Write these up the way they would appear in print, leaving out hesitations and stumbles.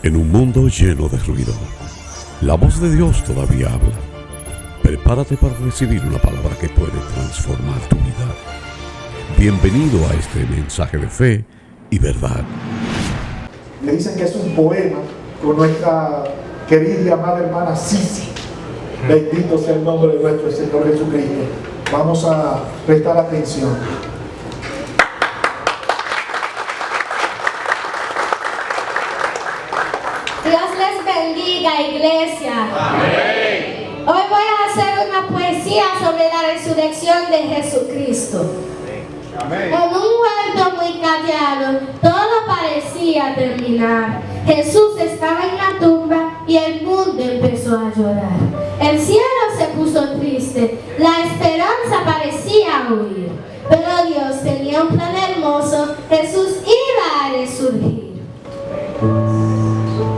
En un mundo lleno de ruido, la voz de Dios todavía habla. Prepárate para recibir una palabra que puede transformar tu vida. Bienvenido a este mensaje de fe y verdad. Me dicen que es un poema con nuestra querida y amada hermana Sisi. Bendito sea el nombre de nuestro Señor Jesucristo. Vamos a prestar atención. Dios les bendiga, iglesia. Amén. Hoy voy a hacer una poesía sobre la resurrección de Jesucristo. Amén. En un huerto muy callado, todo parecía terminar. Jesús estaba en la tumba y el mundo empezó a llorar. El cielo se puso triste, la esperanza parecía huir. Pero Dios tenía un plan hermoso, Jesús iba a resurgir.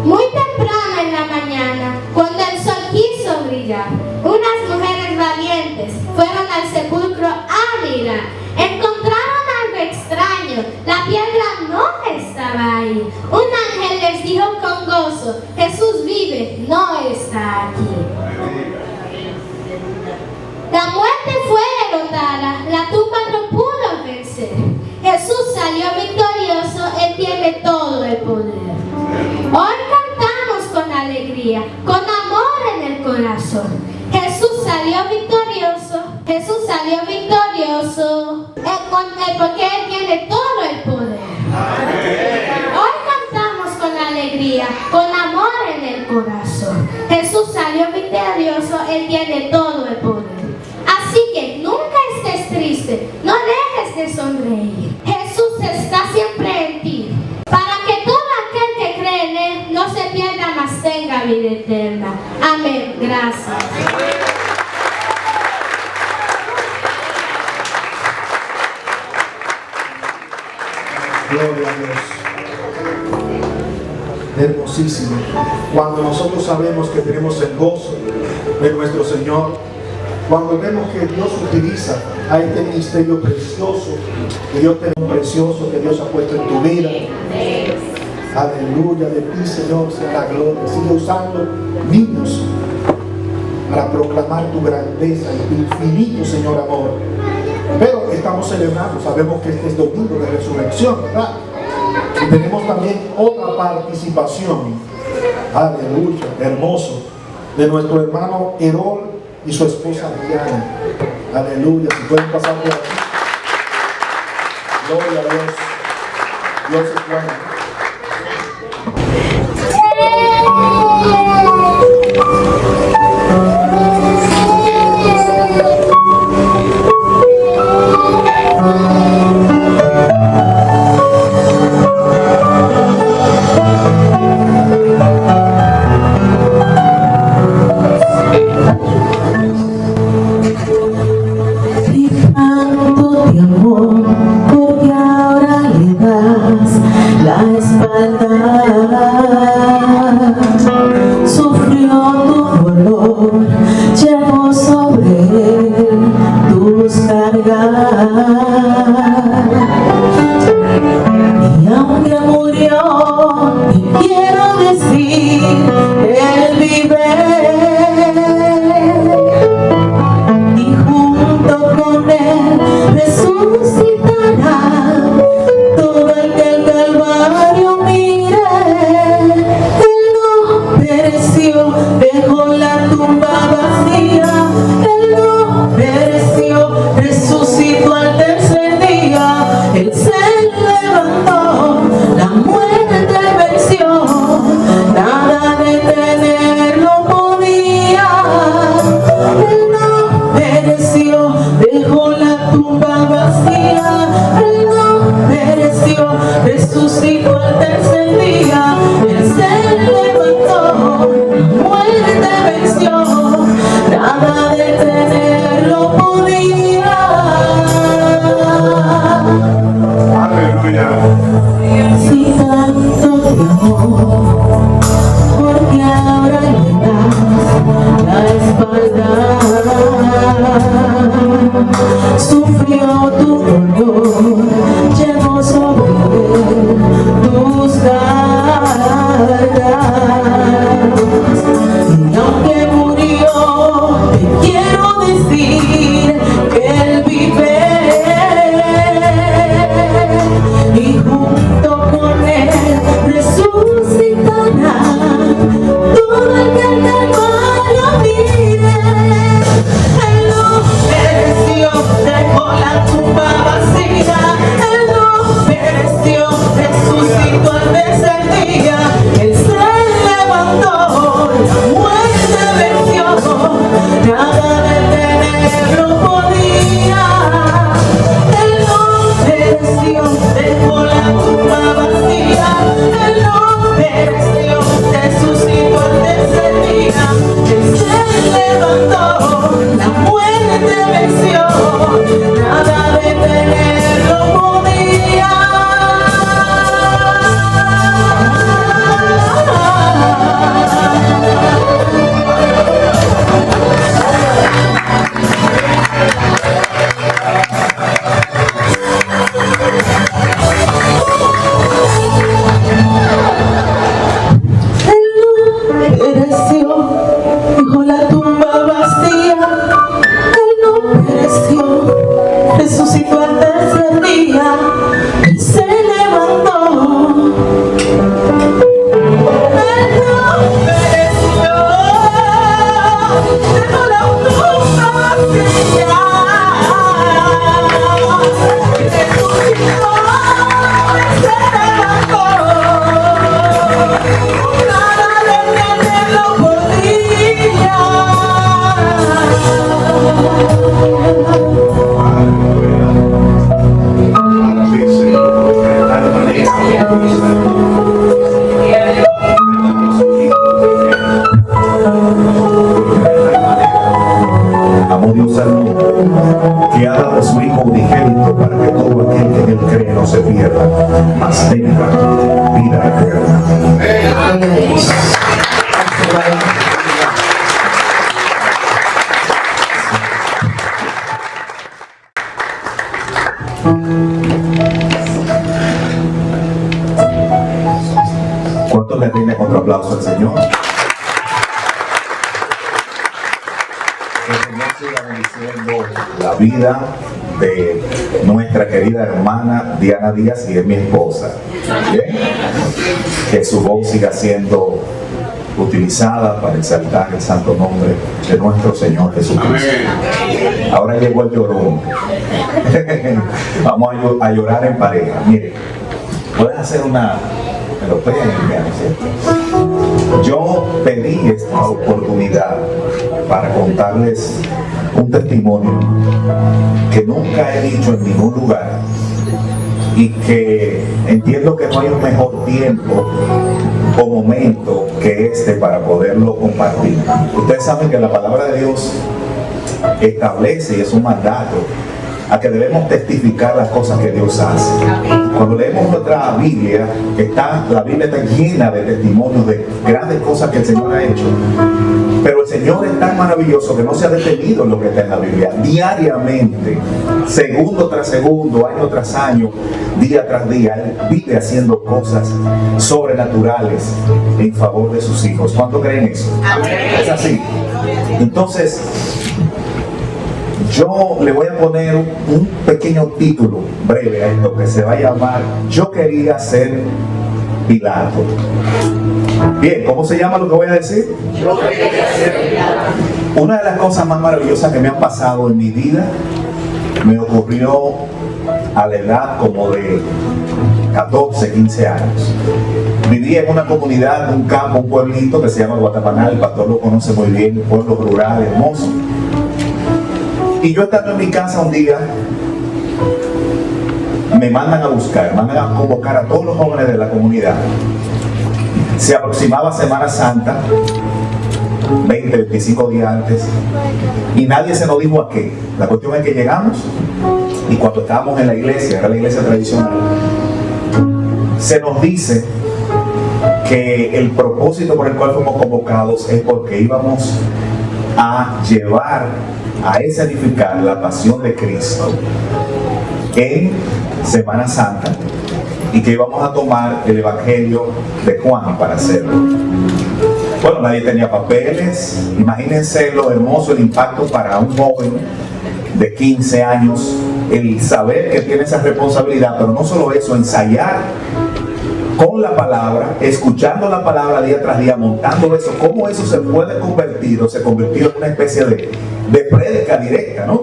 Muy temprano en la mañana, cuando el sol quiso brillar, unas mujeres valientes fueron al sepulcro a mirar. Encontraron algo extraño, la piedra no estaba ahí. Un ángel les dijo con gozo, Jesús vive, no está aquí. La muerte fue derrotada, la tumba no pudo vencer. Jesús salió victorioso, Él tiene todo el poder. Hoy cantamos con alegría, con amor en el corazón. Jesús salió victorioso, Jesús salió victorioso, porque Él tiene todo el poder. Hoy cantamos con alegría, con amor en el corazón. Jesús salió victorioso, Él tiene todo el poder. Así que nunca estés triste, no dejes de sonreír. Jesús está siempre en ti, para que todo aquel que cree en Él no se pierda, mas tenga vida eterna. Amén. Gracias. Gloria a Dios. Hermosísimo. Cuando nosotros sabemos que tenemos el gozo de nuestro Señor, cuando vemos que Dios utiliza a este ministerio precioso, que Dios te da un precioso, que Dios ha puesto en tu vida. Aleluya, de ti, Señor, sea la gloria. Sigue usando niños para proclamar tu grandeza y tu infinito, Señor, amor. Pero estamos celebrando, sabemos que este es domingo de resurrección, ¿verdad? Y tenemos también otra participación, aleluya, hermoso, de nuestro hermano Herol y su esposa Diana. Aleluya, si pueden pasar por aquí. Gloria a Dios. Dios es bueno. La ¿Cuántos le rinden otro aplauso al Señor? Que el Señor siga bendiciendo la vida de nuestra querida hermana Diana Díaz, y es mi esposa. ¿Bien? Que su voz siga siendo utilizada para exaltar el santo nombre de nuestro Señor Jesucristo. Ahora llegó el llorón. Vamos a llorar en pareja. Mire, puedes hacer una... Me lo pegan en el piano, ¿cierto? Yo pedí esta oportunidad para contarles un testimonio que nunca he dicho en ningún lugar, y que entiendo que no hay un mejor tiempo o momento que este para poderlo compartir. Ustedes saben que la palabra de Dios establece, y es un mandato, a que debemos testificar las cosas que Dios hace. Cuando leemos nuestra Biblia, la Biblia está llena de testimonios de grandes cosas que el Señor ha hecho. Pero el Señor es tan maravilloso que no se ha detenido en lo que está en la Biblia. Diariamente, segundo tras segundo, año tras año, día tras día, Él vive haciendo cosas sobrenaturales en favor de sus hijos. ¿Cuánto creen eso? Es así. Entonces, yo le voy a poner un pequeño título breve a esto, que se va a llamar Yo quería ser Pilato. Bien, ¿cómo se llama lo que voy a decir? Yo quería ser Pilato. Una de las cosas más maravillosas que me han pasado en mi vida me ocurrió a la edad como de 14, 15 años. Viví en una comunidad, un campo, un pueblito que se llama Guatapanal. El pastor lo conoce muy bien, un pueblo rural hermoso. Y yo estando en mi casa un día, me mandan a buscar, mandan a convocar a todos los jóvenes de la comunidad. Se aproximaba Semana Santa, 20, 25 días antes, y nadie se nos dijo a qué. La cuestión es que llegamos, y cuando estábamos en la iglesia, era la iglesia tradicional, se nos dice que el propósito por el cual fuimos convocados es porque íbamos a llevar, a escenificar la pasión de Cristo en Semana Santa, y que íbamos a tomar el Evangelio de Juan para hacerlo. Bueno, nadie tenía papeles. Imagínense lo hermoso, el impacto para un joven de 15 años, el saber que tiene esa responsabilidad, pero no solo eso, ensayar con la palabra, escuchando la palabra día tras día, montando eso, cómo eso se puede convertir, o se convirtió en una especie de prédica directa, ¿no?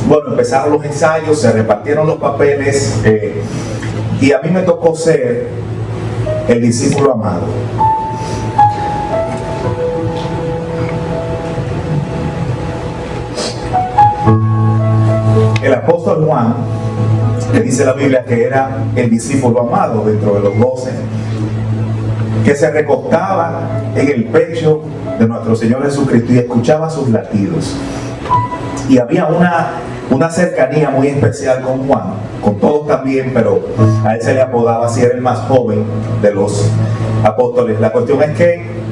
Bueno, empezaron los ensayos, se repartieron los papeles, y a mí me tocó ser el discípulo amado. El apóstol Juan, que dice la Biblia que era el discípulo amado dentro de los 12, que se recostaba en el pecho de nuestro Señor Jesucristo y escuchaba sus latidos. Y había una cercanía muy especial con Juan, con todos también, pero a él se le apodaba así, era el más joven de los apóstoles. La cuestión es que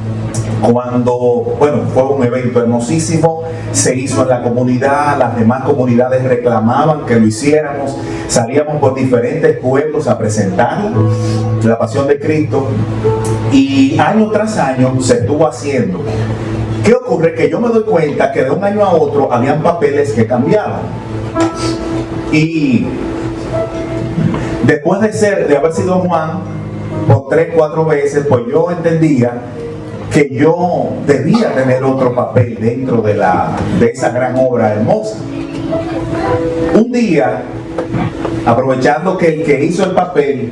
cuando, fue un evento hermosísimo, se hizo en la comunidad, las demás comunidades reclamaban que lo hiciéramos, salíamos por diferentes pueblos a presentar la pasión de Cristo, y año tras año se estuvo haciendo. ¿Qué ocurre? Que yo me doy cuenta que de un año a otro habían papeles que cambiaban, y después de haber sido Juan por 3, 4 veces, pues yo entendía que yo debía tener otro papel dentro de esa gran obra hermosa. Un día, aprovechando que el que hizo el papel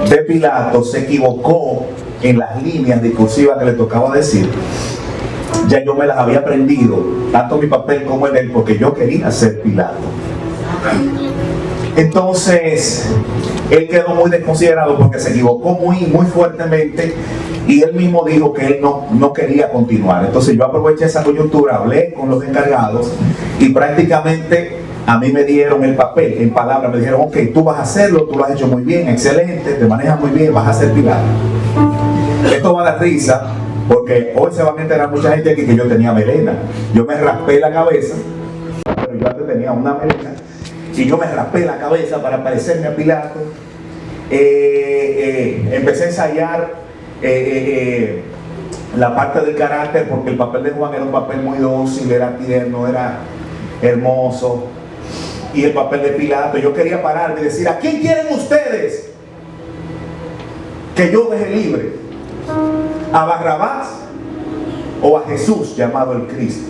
de Pilato se equivocó en las líneas discursivas que le tocaba decir, ya yo me las había aprendido, tanto mi papel como el de él, porque yo quería ser Pilato. Entonces, él quedó muy desconsiderado porque se equivocó muy fuertemente, y él mismo dijo que él no quería continuar. Entonces yo aproveché esa coyuntura, hablé con los encargados, y prácticamente a mí me dieron el papel, en palabras, me dijeron, ok, tú vas a hacerlo, tú lo has hecho muy bien, excelente, te manejas muy bien, vas a ser Pilato. Esto va a dar risa, porque hoy se van a enterar mucha gente aquí que yo tenía melena. Yo me raspé la cabeza, pero yo antes tenía una melena, y yo me raspé la cabeza para parecerme a Pilato. Empecé a ensayar la parte del carácter, porque el papel de Juan era un papel muy dócil, era tierno, era hermoso. Y el papel de Pilato, yo quería pararme y decir: ¿a quién quieren ustedes que yo deje libre? ¿A Barrabás o a Jesús llamado el Cristo?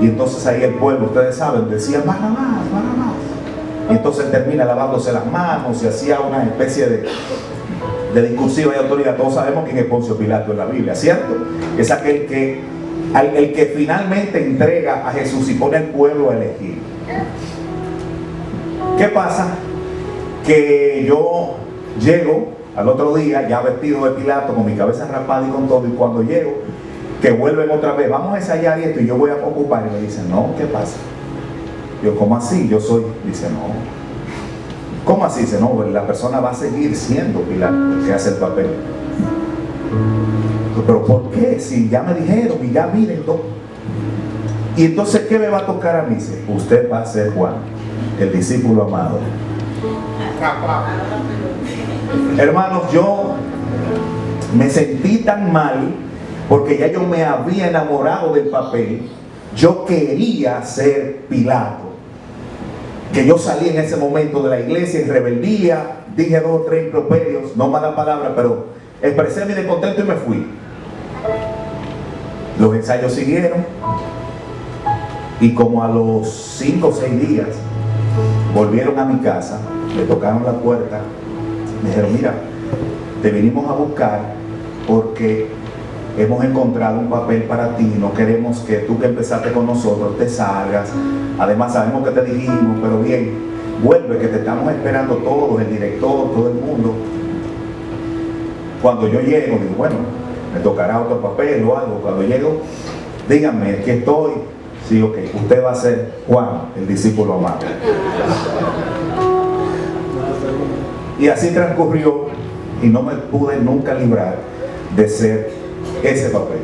Y entonces ahí el pueblo, ustedes saben, decía: Barrabás, Barrabás. Y entonces termina lavándose las manos y hacía una especie de discursiva y autoridad. Todos sabemos quién es Poncio Pilato en la Biblia, ¿cierto? Es aquel el que finalmente entrega a Jesús y pone al pueblo a elegir. ¿Qué pasa? Que yo llego al otro día ya vestido de Pilato, con mi cabeza rapada y con todo, y cuando llego, que vuelven otra vez: vamos a ensayar esto y yo voy a ocupar. Y me dicen: no, ¿qué pasa? Yo: ¿cómo así? Yo soy. Dice: no. ¿Cómo así? Dice: no, la persona va a seguir siendo Pilato, el que hace el papel. ¿Pero por qué? Si ya me dijeron y ya miren todo. Y entonces, ¿qué me va a tocar a mí? Dice: usted va a ser Juan, el discípulo amado. Hermanos, yo me sentí tan mal porque ya yo me había enamorado del papel. Yo quería ser Pilato, que yo salí en ese momento de la iglesia en rebeldía, dije 2 o 3 improperios, no mala palabra, pero expresé mi descontento y me fui. Los ensayos siguieron, y como a los 5 o 6 días volvieron a mi casa, me tocaron la puerta, me dijeron: mira, te vinimos a buscar porque hemos encontrado un papel para ti, no queremos que tú que empezaste con nosotros te salgas, además sabemos que te dijimos, pero bien, vuelve, que te estamos esperando todos, el director, todo el mundo. Cuando yo llego, digo: bueno, me tocará otro papel o algo. Cuando llego: díganme, aquí estoy. Sí, ok, usted va a ser Juan, el discípulo amado. Y así transcurrió, y no me pude nunca librar de ser ese papel.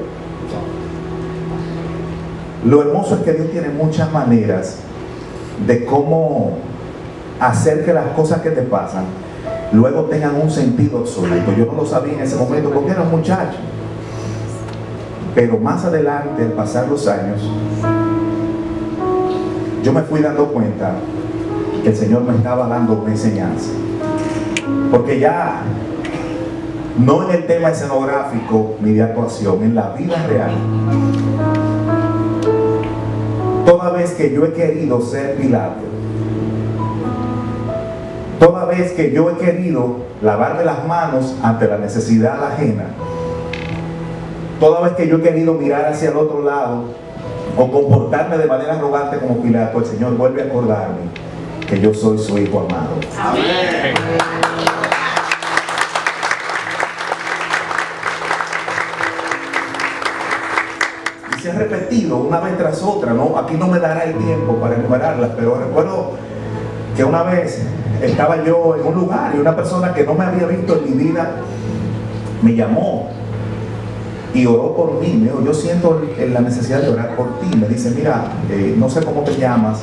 Lo hermoso es que Dios tiene muchas maneras de cómo hacer que las cosas que te pasan luego tengan un sentido absoluto. Yo no lo sabía en ese momento porque era un muchacho, pero más adelante, al pasar los años, yo me fui dando cuenta que el Señor me estaba dando una enseñanza, porque ya no en el tema escenográfico ni de actuación, en la vida real, toda vez que yo he querido ser Pilato, toda vez que yo he querido lavarme las manos ante la necesidad ajena, toda vez que yo he querido mirar hacia el otro lado o comportarme de manera arrogante como Pilato, el Señor vuelve a acordarme que yo soy su hijo amado. Amén. Y se ha repetido una vez tras otra, ¿no? Aquí no me dará el tiempo para enumerarlas, pero recuerdo que una vez estaba yo en un lugar y una persona que no me había visto en mi vida me llamó y oró por mí. Me dijo: yo siento la necesidad de orar por ti. Me dice: mira, no sé cómo te llamas,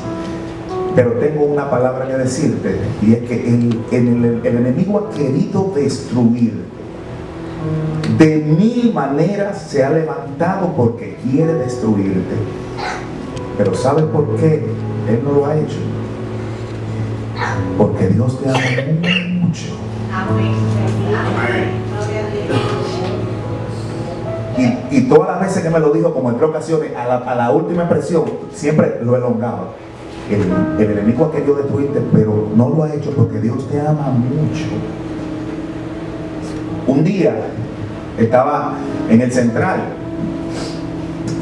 pero tengo una palabra que decirte, y es que el enemigo ha querido destruirte. De 1000 maneras se ha levantado porque quiere destruirte, pero ¿sabes por qué él no lo ha hecho? Porque Dios te ama mucho. Y todas las veces que me lo dijo, como en 3 ocasiones, a la última expresión, siempre lo elongaba. El enemigo ha querido destruirte, pero no lo ha hecho porque Dios te ama mucho. Un día estaba en el Central,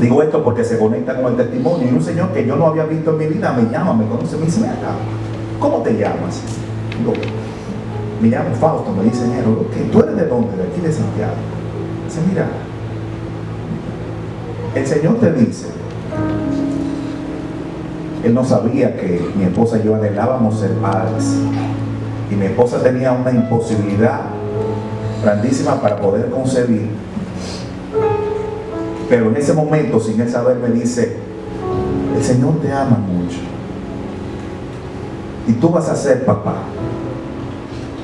digo esto porque se conecta con el testimonio, y un señor que yo no había visto en mi vida me llama, me conoce, me dice: ¿cómo te llamas? Digo: me llamo Fausto. Me dice: ¿tú eres de dónde? De aquí de Santiago. Dice: mira, el Señor te dice, él no sabía que mi esposa y yo anhelábamos ser padres, y mi esposa tenía una imposibilidad grandísima para poder concebir. Pero en ese momento, sin él saber, me dice: el Señor te ama mucho y tú vas a ser papá.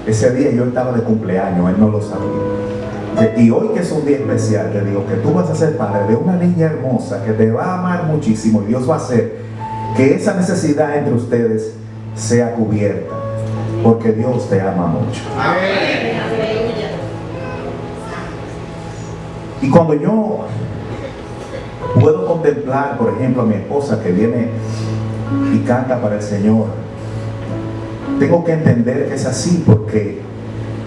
Ese día yo estaba de cumpleaños, él no lo sabía. Y hoy, que es un día especial, te digo que tú vas a ser padre de una niña hermosa que te va a amar muchísimo, y Dios va a hacer que esa necesidad entre ustedes sea cubierta, porque Dios te ama mucho. Amén. Y cuando yo puedo contemplar, por ejemplo, a mi esposa que viene y canta para el Señor, tengo que entender que es así, porque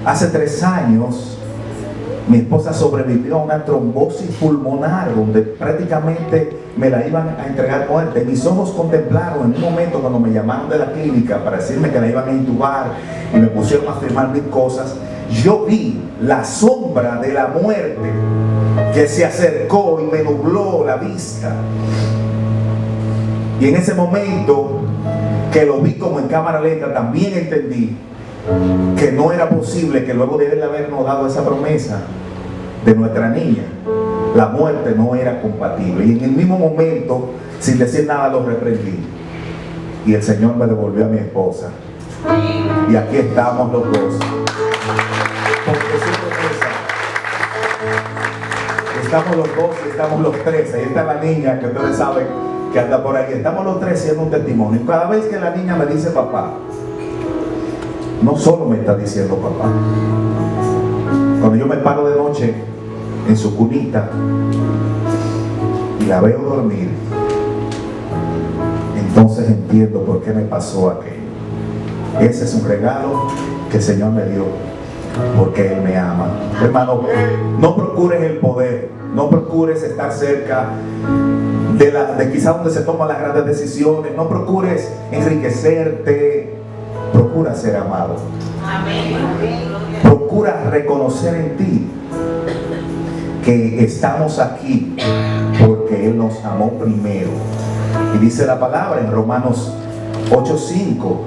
hace 3 años mi esposa sobrevivió a una trombosis pulmonar donde prácticamente me la iban a entregar muerte. Mis ojos contemplaron en un momento, cuando me llamaron de la clínica para decirme que la iban a intubar y me pusieron a firmar 1000 cosas, yo vi la sombra de la muerte que se acercó y me nubló la vista. Y en ese momento que lo vi como en cámara lenta, también entendí que no era posible que luego de él habernos dado esa promesa de nuestra niña, la muerte no era compatible. Y en el mismo momento, sin decir nada, lo reprendí. Y el Señor me devolvió a mi esposa. Y aquí estamos los dos. Porque su promesa, estamos los dos y estamos los 3. Ahí está la niña que ustedes saben que anda por ahí. Estamos los 3 siendo un testimonio. Y cada vez que la niña me dice papá, no solo me está diciendo papá. Cuando yo me paro de noche en su cunita y la veo dormir, entonces entiendo por qué me pasó aquello. Ese es un regalo que el Señor me dio, porque Él me ama. Hermano, no procures el poder, no procures estar cerca de quizás donde se toman las grandes decisiones, no procures enriquecerte. Procura ser amado. Procura reconocer en ti que estamos aquí porque Él nos amó primero. Y dice la palabra en Romanos 8:5,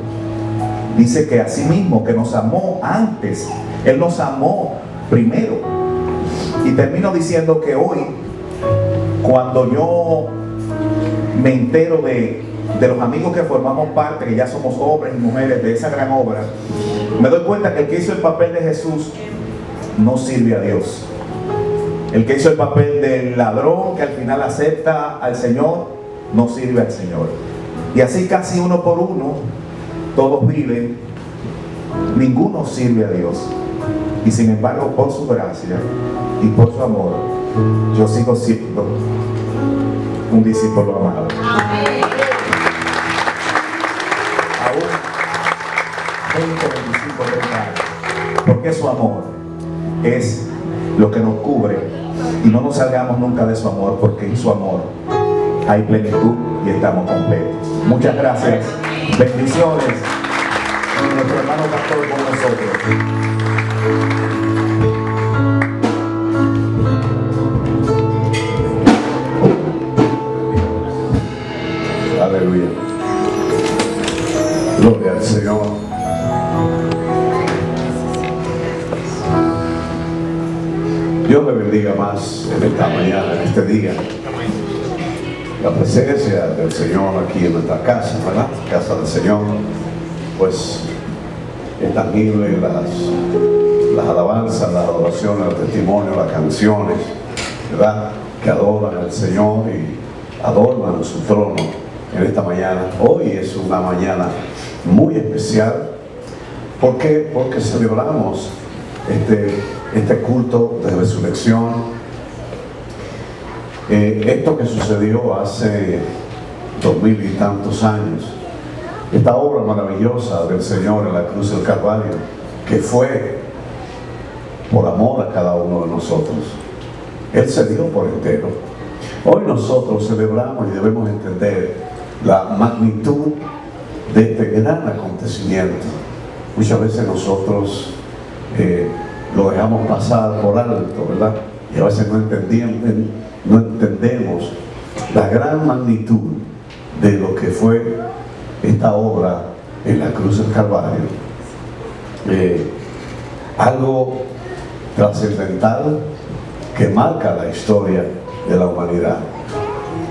dice que así mismo que nos amó antes, Él nos amó primero. Y termino diciendo que hoy, cuando yo me entero de los amigos que formamos parte, que ya somos hombres y mujeres de esa gran obra, me doy cuenta que el que hizo el papel de Jesús no sirve a Dios. El que hizo el papel del ladrón que al final acepta al Señor no sirve al Señor. Y así casi uno por uno todos viven, ninguno sirve a Dios. Y sin embargo, por su gracia y por su amor, yo sigo siendo un discípulo amado. Aún 20, 25, 30 años, porque su amor es lo que nos cubre, y no nos salgamos nunca de su amor, porque en su amor hay plenitud y estamos completos. Muchas gracias, bendiciones, y nuestro hermano pastor con nosotros. Aleluya. Gloria al Señor. Dios le bendiga más en esta mañana, en este día. La presencia del Señor aquí en nuestra casa, ¿verdad? Casa del Señor, pues es tangible, las alabanzas, las adoraciones, los testimonios, las canciones, ¿verdad? Que adoran al Señor y adornan su trono en esta mañana. Hoy es una mañana muy especial. ¿Por qué? Porque celebramos este culto de resurrección. Esto que sucedió hace 2000 y tantos años, esta obra maravillosa del Señor en la cruz del Calvario, que fue por amor a cada uno de nosotros. Él se dio por entero. Hoy nosotros celebramos y debemos entender la magnitud de este gran acontecimiento. Muchas veces nosotros lo dejamos pasar por alto, ¿verdad? Y a veces no entendemos la gran magnitud de lo que fue esta obra en la cruz del Calvario. Algo trascendental que marca la historia de la humanidad.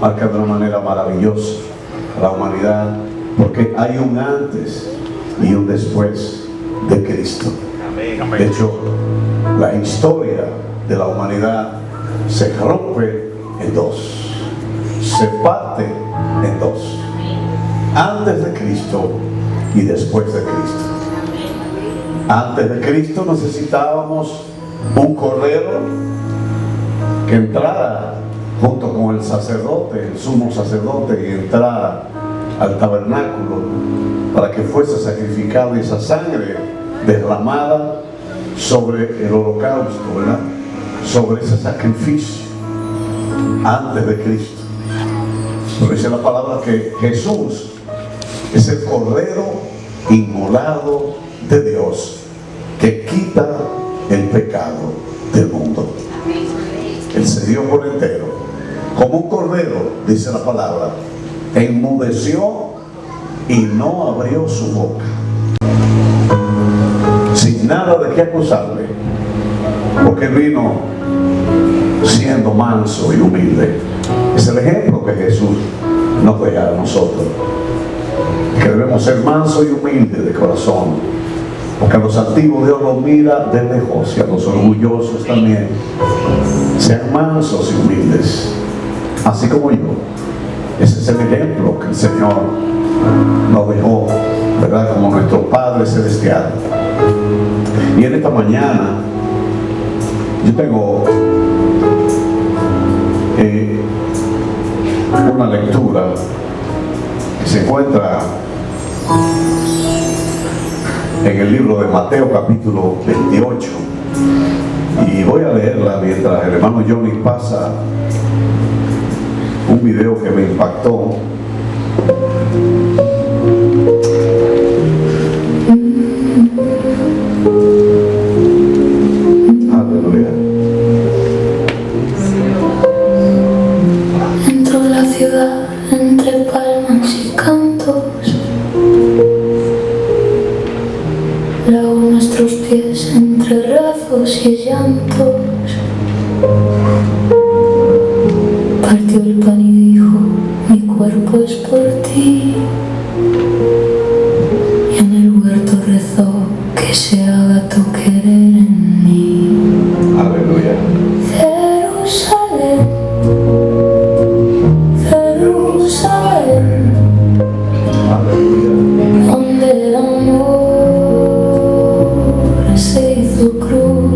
Marca de una manera maravillosa a la humanidad, porque hay un antes y un después de Cristo. De hecho, la historia de la humanidad se rompe en dos, se parte en dos: antes de Cristo y después de Cristo. Antes de Cristo necesitábamos un cordero que entrara junto con el sacerdote, el sumo sacerdote, y entrara al tabernáculo para que fuese sacrificado y esa sangre derramada sobre el holocausto, ¿verdad? Sobre ese sacrificio antes de Cristo. Pero dice la palabra que Jesús es el cordero inmolado de Dios que quita el pecado del mundo. Él se dio por entero, como un cordero, dice la palabra, enmudeció y no abrió su boca, sin nada de qué acusarle, porque él vino siendo manso y humilde. Es el ejemplo que Jesús nos deja a nosotros, que debemos ser mansos y humildes de corazón, porque a los altivos Dios los mira de lejos, y a los orgullosos también. Sean mansos y humildes, así como yo. Ese es el ejemplo que el Señor nos dejó, ¿verdad? Como nuestro Padre Celestial. Y en esta mañana yo tengo una lectura que se encuentra en el libro de Mateo capítulo 28, y voy a leerla mientras el hermano Johnny pasa un video que me impactó. Aleluya. Entro en la ciudad entre palmas y cantos, lavo nuestros pies entre rezos y llantos. Partió el pan y dijo: mi cuerpo es por ti. Y en el huerto rezó: que se haga tu querer en mí. Aleluya. Jerusalén, Jerusalén, Aleluya. donde el amor se hizo cruz.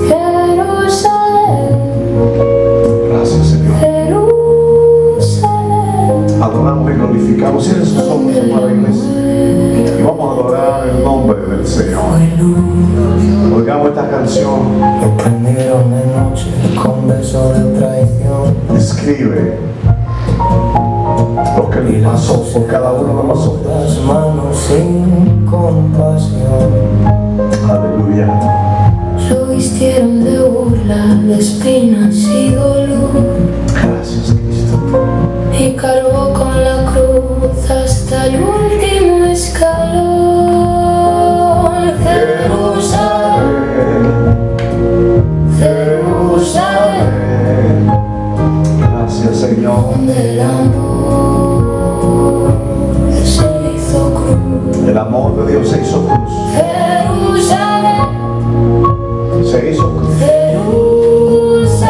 Jerusalén, Gracias, Señor. Jerusalén, Adoramos y glorificamos. Cierren sus ojos, amada iglesia, y vamos a adorar el nombre del Señor. Oigamos esta canción. Lo prendieron de noche con beso de traición. Describe lo que le pasó por cada uno de nosotros. Las manos sin compasión. Aleluya. lo vistieron de burla, de espinas y dolor, Gracias, Cristo. y cargó con la cruz hasta el último escalón. Jerusalén, Jerusalén, Gracias, Señor. donde el amor se hizo cruz. El amor de Dios se hizo cruz. Jerusalén, Se hizo cruz. Jerusalén,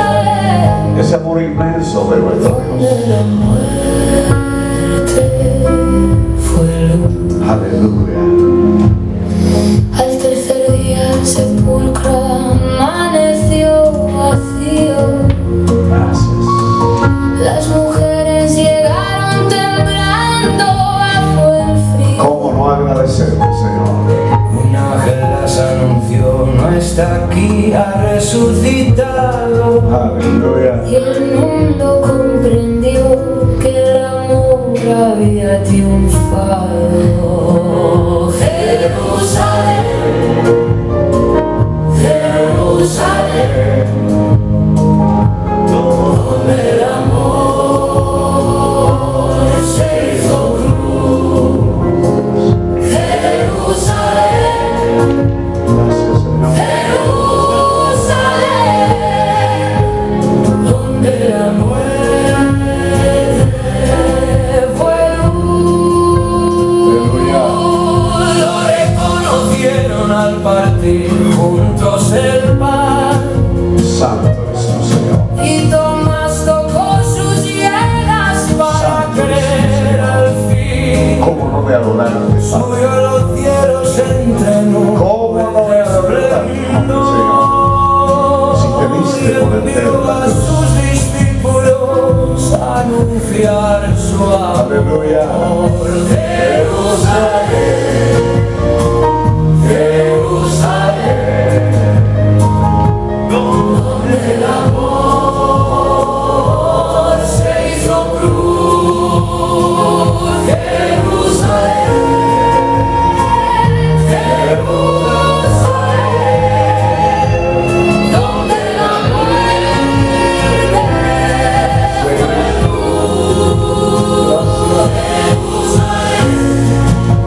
Ese amor inmenso de nuestro donde Dios. la muerte fue luz. Aleluya. Al tercer día el sepulcro amaneció vacío. Gracias. Las mujeres llegaron temblando bajo el frío. ¿Cómo no agradecerte, Señor? Un ángel las anunció: no está aquí, ha resucitado. Aleluya. Y el mundo comprendió que el amor había triunfado. Jerusalén, Jerusalén, donde el amor se hizo cruz. Jerusalén, Gracias, Señor. por envió entero. a sus discípulos a anunciar su amor. Aleluya.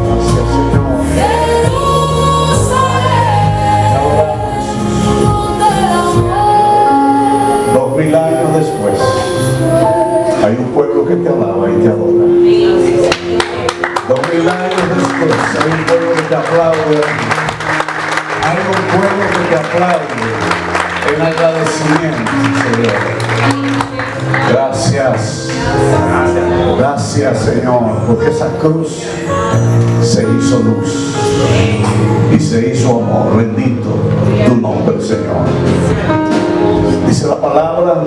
Gracias, Señor. 2000 años después, hay un pueblo que te alaba y te adora. 2000 años después, hay un pueblo que te aplaude. Hay un pueblo que te aplaude en agradecimiento, Señor. Gracias. Gracias, Señor, porque esa cruz se hizo luz y se hizo amor. Bendito tu nombre, Señor. Dice la palabra,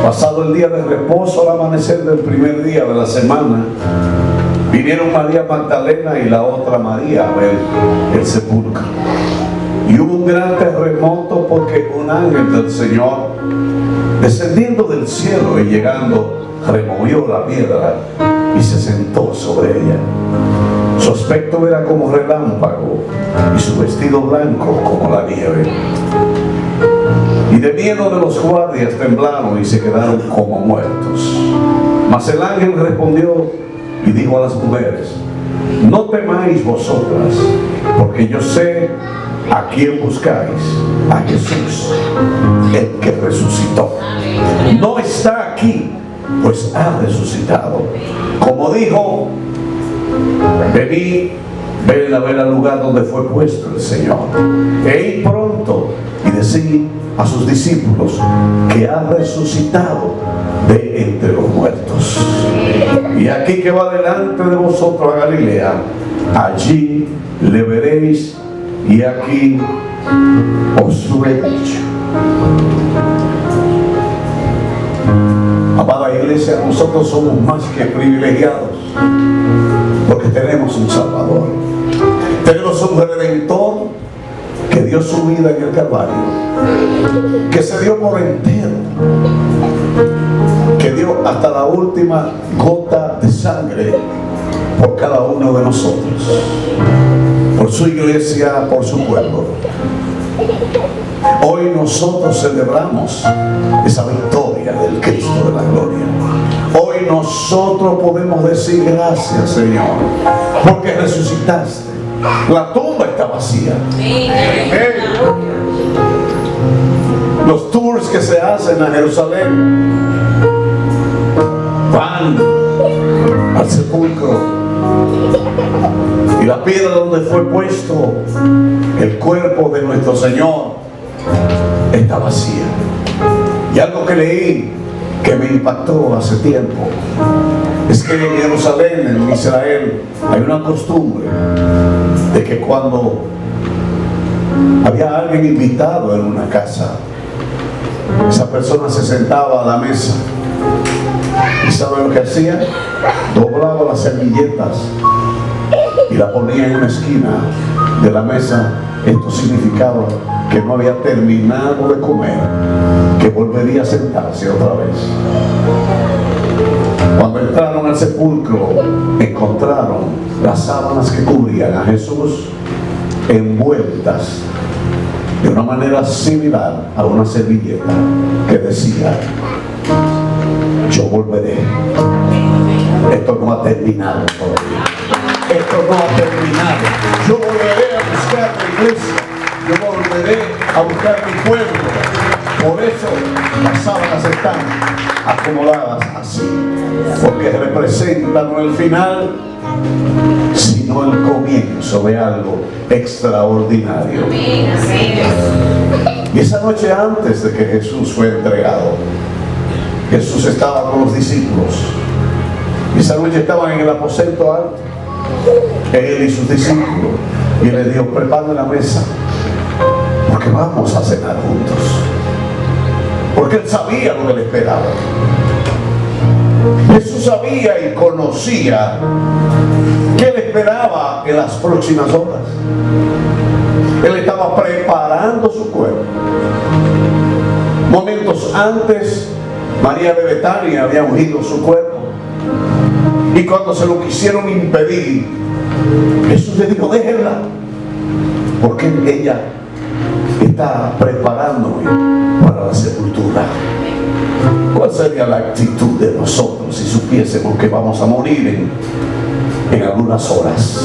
pasado el día de reposo, al amanecer del primer día de la semana, vinieron María Magdalena y la otra María a ver el sepulcro. Y hubo un gran terremoto porque un ángel del Señor, descendiendo del cielo y llegando, removió la piedra y se sentó sobre ella. Su aspecto era como relámpago y su vestido blanco como la nieve. Y de miedo de los guardias temblaron y se quedaron como muertos. Mas el ángel respondió y dijo a las mujeres: no temáis vosotras, porque yo sé a quién buscáis, a Jesús, el que resucitó. No está aquí, pues ha resucitado. Como dijo, venid, ven a ver al lugar donde fue puesto el Señor. E id pronto y decid a sus discípulos que ha resucitado de entre los muertos. Y aquí que va delante de vosotros a Galilea, allí le veréis, y aquí os lo he dicho. Amada iglesia, nosotros somos más que privilegiados porque tenemos un Salvador. Tenemos un Redentor que dio su vida en el Calvario, que se dio por entero, que dio hasta la última gota de sangre por cada uno de nosotros, por su iglesia, por su pueblo. Hoy nosotros celebramos esa victoria del Cristo de la gloria. Hoy nosotros podemos decir gracias, Señor, porque resucitaste. La tumba está vacía. Los tours que se hacen a Jerusalén van al sepulcro y la piedra donde fue puesto el cuerpo de nuestro Señor está vacía. Y algo que leí que me impactó hace tiempo es que en Jerusalén, en Israel, hay una costumbre de que cuando había alguien invitado en una casa, esa persona se sentaba a la mesa y ¿sabe lo que hacía? Doblaba las servilletas y la ponía en una esquina de la mesa. Esto significaba que no había terminado de comer, que volvería a sentarse otra vez. Cuando entraron al sepulcro, encontraron las sábanas que cubrían a Jesús envueltas de una manera similar a una servilleta que decía: yo volveré. Esto no ha terminado todavía. Esto no ha terminado. Yo volveré a buscar mi iglesia. Yo volveré a buscar mi pueblo. Por eso las sábanas están acomodadas así, porque representan no el final, sino el comienzo de algo extraordinario. Y esa noche antes de que Jesús fue entregado, Jesús estaba con los discípulos. Y esa noche estaban en el aposento alto, él y sus discípulos, y les dijo: preparen la mesa, porque vamos a cenar juntos. porque él sabía lo que le esperaba. Jesús sabía y conocía qué le esperaba en las próximas horas. Él estaba preparando su cuerpo. Momentos antes, María de Betania había ungido su cuerpo, y cuando se lo quisieron impedir, Jesús le dijo: déjenla, porque ella está preparándome para la sepultura. ¿Cuál sería la actitud de nosotros si supiésemos que vamos a morir en algunas horas?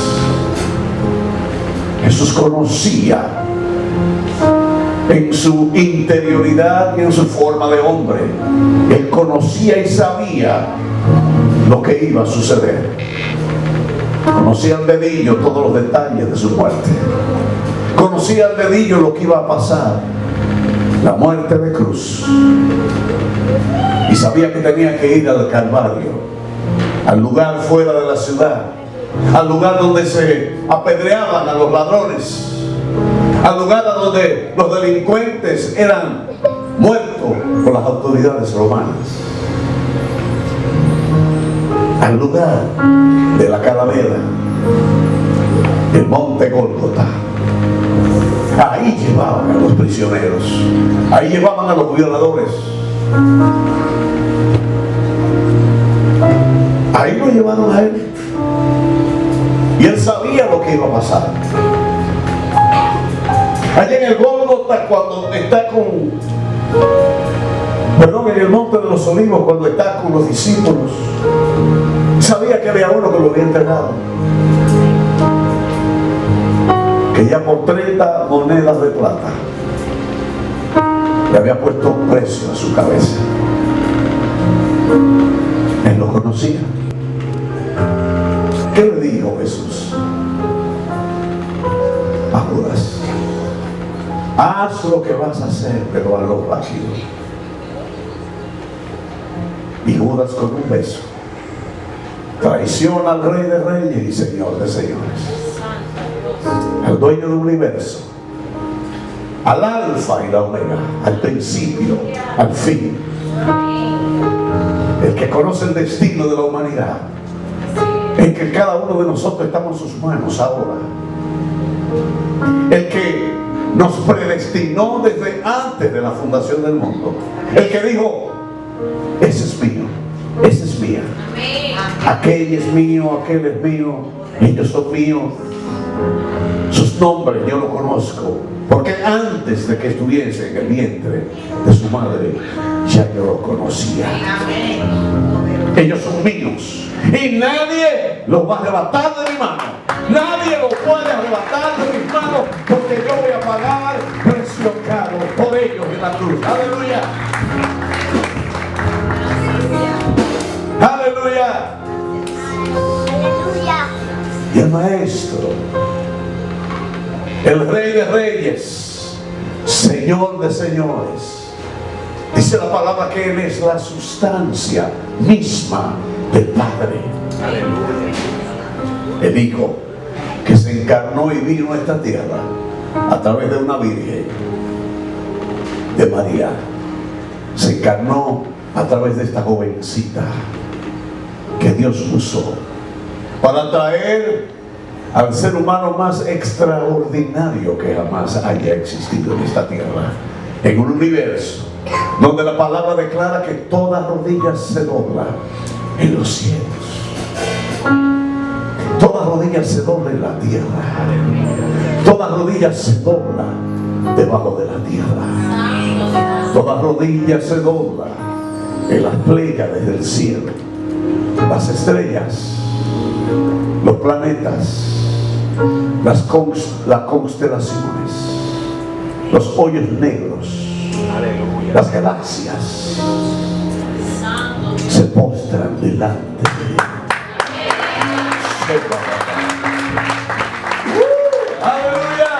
Jesús conocía en su interioridad y en su forma de hombre. Él conocía y sabía lo que iba a suceder. Conocía al dedillo todos los detalles de su muerte. Conocía al dedillo lo que iba a pasar, la muerte de cruz. Y sabía que tenía que ir al Calvario, al lugar fuera de la ciudad, al lugar donde se apedreaban a los ladrones, al lugar donde los delincuentes eran muertos por las autoridades romanas, al lugar de la calavera, el monte Gólgota. Ahí llevaban a los prisioneros, ahí llevaban a los violadores, ahí lo llevaron a él. Y él sabía lo que iba a pasar. Allá en el Gólgota, cuando está en el monte de los olivos, cuando está con los discípulos, sabía que había uno que lo había entregado, que ya por 30 monedas de plata le había puesto un precio a su cabeza. Él lo conocía. ¿Qué le dijo Jesús a Judas? Haz lo que vas a hacer, pero hazlo rápido. Y Judas, con un beso, traiciona al Rey de Reyes y Señor de Señores, al dueño del universo, al alfa y la omega, al principio, al fin, el que conoce el destino de la humanidad, el que cada uno de nosotros estamos en sus manos ahora, el que nos predestinó desde antes de la fundación del mundo, el que dijo: ese es mío, ese es mía, aquel es mío, aquel es mío, ellos son míos. Sus nombres yo los conozco, porque antes de que estuviese en el vientre de su madre ya yo los conocía. Ellos son míos y nadie los va a arrebatar de mi mano. Nadie los puede arrebatar de mis manos, porque yo voy a pagar precio caro por ellos en la cruz. Aleluya. Aleluya. Y el Maestro, el Rey de Reyes, Señor de Señores, dice la palabra que Él es la sustancia misma del Padre. El Hijo que se encarnó y vino a esta tierra a través de una virgen, de María. Se encarnó a través de esta jovencita que Dios usó para traer al ser humano más extraordinario que jamás haya existido en esta tierra, en un universo donde la palabra declara que toda rodilla se dobla en los cielos, toda rodilla se dobla en la tierra, toda rodilla se dobla debajo de la tierra, toda rodilla se dobla en las pléyades del cielo, las estrellas, los planetas, las constelaciones, los hoyos negros, las galaxias se postran delante de Él. ¡Aleluya!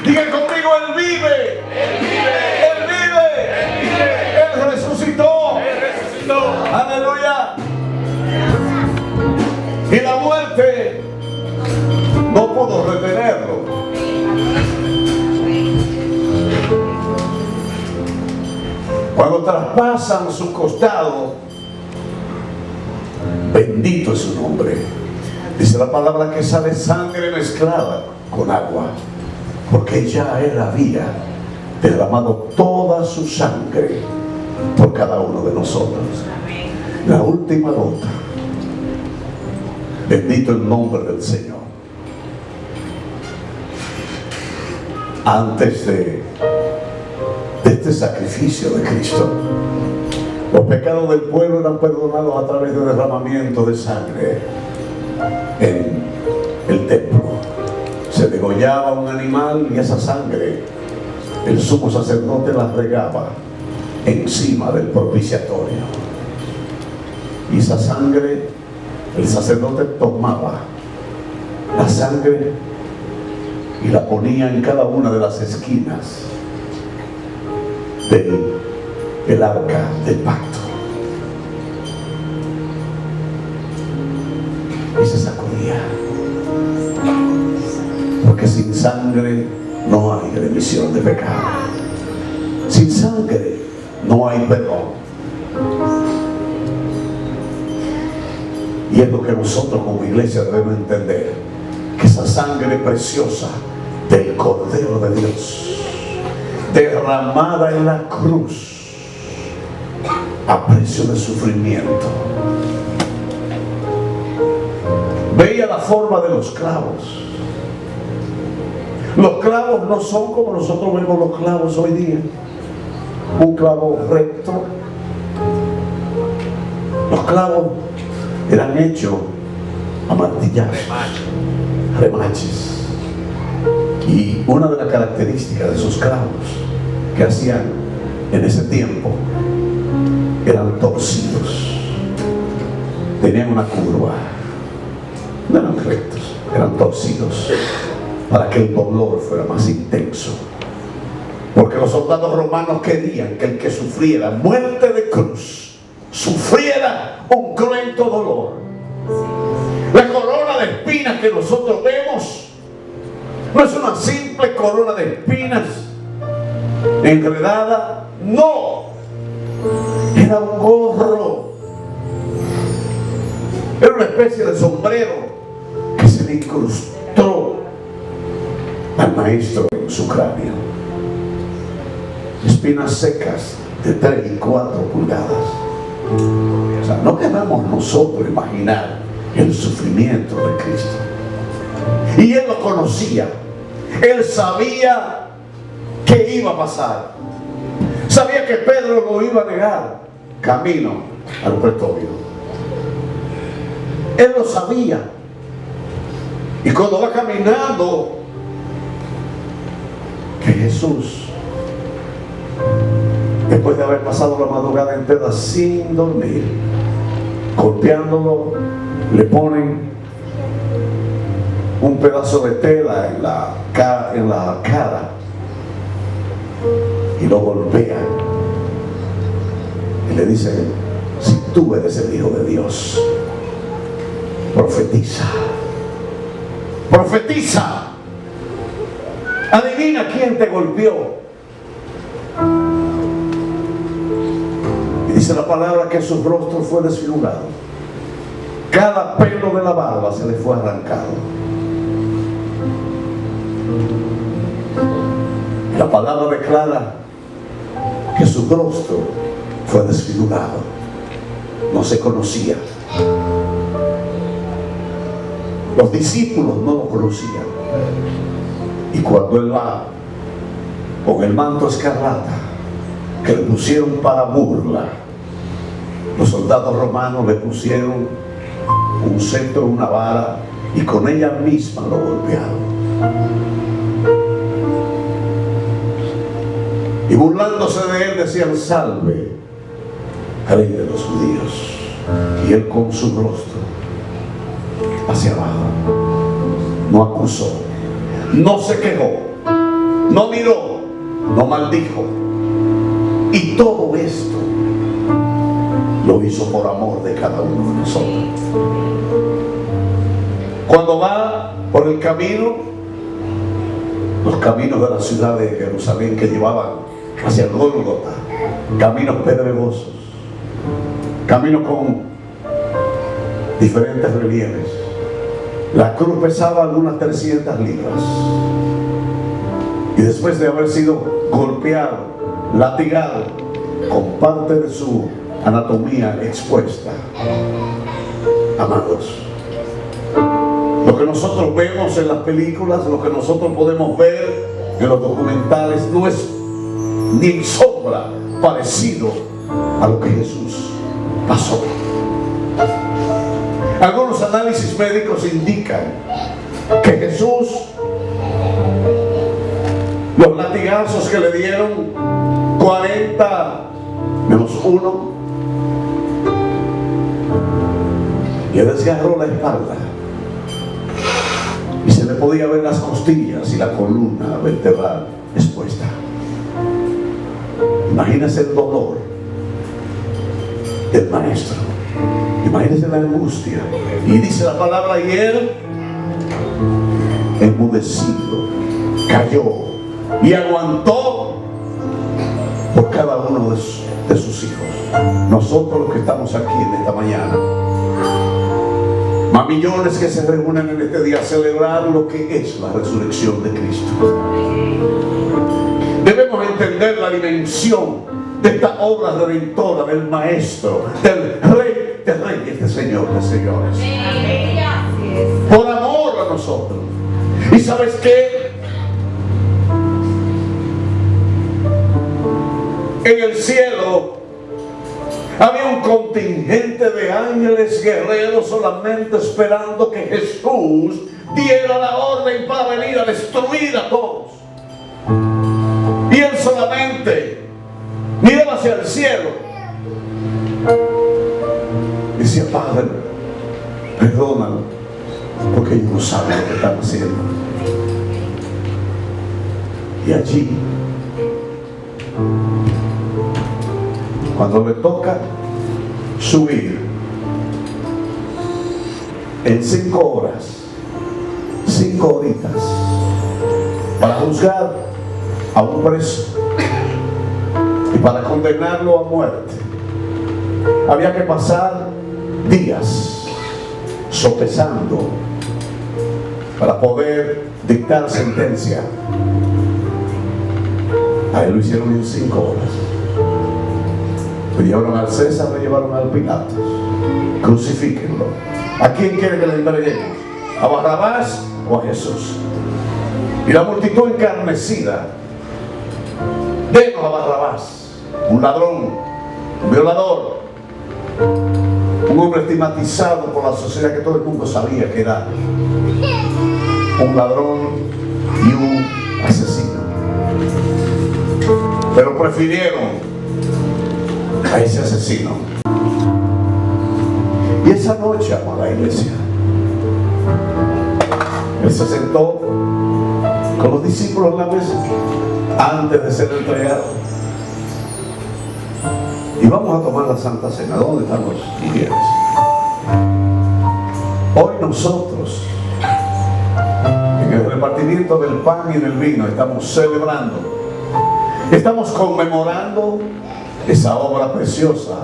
Digan conmigo: Él vive. Él vive. Él vive. Él resucitó. Aleluya. Y la muerte no pudo retenerlo. traspasan su costado, bendito es su nombre. Dice la palabra que sale sangre mezclada con agua, porque ya Él había derramado toda su sangre por cada uno de nosotros. La última gota. Bendito el nombre del Señor. Antes de este sacrificio de Cristo, los pecados del pueblo eran perdonados a través de derramamiento de sangre en el templo. Se degollaba un animal y esa sangre el sumo sacerdote la regaba encima del propiciatorio. Y esa sangre, el sacerdote tomaba la sangre y la ponía en cada una de las esquinas del arca del pacto. Y se sacudía. Porque sin sangre no hay remisión de pecado. Sin sangre no hay perdón. Y es lo que nosotros como iglesia debemos entender, que esa sangre preciosa del Cordero de Dios, derramada en la cruz a precio de sufrimiento. Veía la forma de los clavos. Los clavos no son como nosotros vemos los clavos hoy día, un clavo recto. Los clavos eran hechos a martillazos, remaches. Y una de las características de esos clavos que hacían en ese tiempo eran torcidos, tenían una curva, no eran rectos, eran torcidos, para que el dolor fuera más intenso. Porque los soldados romanos querían que el que sufriera muerte de cruz sufriera un cruento dolor. La corona de espinas que nosotros vemos no es una simple corona de espinas enredada, no, era un gorro, era una especie de sombrero que se le incrustó al maestro en su cráneo. Espinas secas de 3 y 4 pulgadas. O sea, no queramos nosotros imaginar el sufrimiento de Cristo. Y Él lo conocía. Él sabía que iba a pasar. Sabía que Pedro lo iba a negar camino al pretorio. Él lo sabía. Y cuando va caminando, que Jesús, después de haber pasado la madrugada entera sin dormir, golpeándolo, le ponen un pedazo de tela en la cara y lo golpean y le dicen: si tú eres el Hijo de Dios, profetiza, profetiza, adivina quién te golpeó. Y dice la palabra que su rostro fue desfigurado, cada pelo de la barba se le fue arrancado. La palabra declara que su rostro fue desfigurado, no se conocía. Los discípulos no lo conocían. Y cuando él va con el manto escarlata que le pusieron para burla, los soldados romanos le pusieron un cetro, una vara, y con ella misma lo golpearon. Y burlándose de él decían: salve, rey de los judíos. Y él con su rostro hacia abajo no acusó, no se quejó, no miró, no maldijo. Y todo esto lo hizo por amor de cada uno de nosotros. Cuando va por el camino, los caminos de la ciudad de Jerusalén que llevaban hacia el Gólgota, caminos pedregosos, caminos con diferentes relieves. La cruz pesaba algunas 300 libras. Y después de haber sido golpeado, latigado, con parte de su anatomía expuesta, amados, lo que nosotros vemos en las películas, lo que nosotros podemos ver en los documentales, no es ni en sombra parecido a lo que Jesús pasó. Algunos análisis médicos indican que Jesús, los latigazos que le dieron, 40 menos 1, le desgarró la espalda y se le podía ver las costillas y la columna vertebral expuesta. Imagínese el dolor del maestro, imagínese la angustia. Y dice la palabra, y él, enmudecido, cayó y aguantó por cada uno de sus hijos. Nosotros los que estamos aquí en esta mañana, más millones que se reúnen en este día a celebrar lo que es la resurrección de Cristo. Debemos entender la dimensión de esta obra redentora del Maestro, del Rey de Reyes, de Señor de Señores. Por amor a nosotros. ¿Y sabes qué? En el cielo había un contingente de ángeles guerreros solamente esperando que Jesús diera la orden para venir a destruir a todos. Y él solamente miraba hacia el cielo. Decía, Padre, perdónalo, porque ellos no saben lo que están haciendo. Y allí, cuando le toca subir en 5 horas, 5 horitas, para juzgar a un preso y para condenarlo a muerte, había que pasar días sopesando para poder dictar sentencia. A él lo hicieron en 5 horas. Lo llevaron al César, lo llevaron al Pilatos. Crucifíquenlo. ¿A quién quiere que le entreguemos? ¿A Barrabás o a Jesús? Y la multitud encarnecida: denos a Barrabás, un ladrón, un violador, un hombre estigmatizado por la sociedad, que todo el mundo sabía que era un ladrón y un asesino. Pero prefirieron a ese asesino. Y esa noche, amada iglesia, él se sentó con los discípulos en la mesa antes de ser entregado. Y vamos a tomar la Santa Cena. ¿Dónde están los fieles? Hoy nosotros, en el repartimiento del pan y del vino, estamos celebrando, estamos conmemorando esa obra preciosa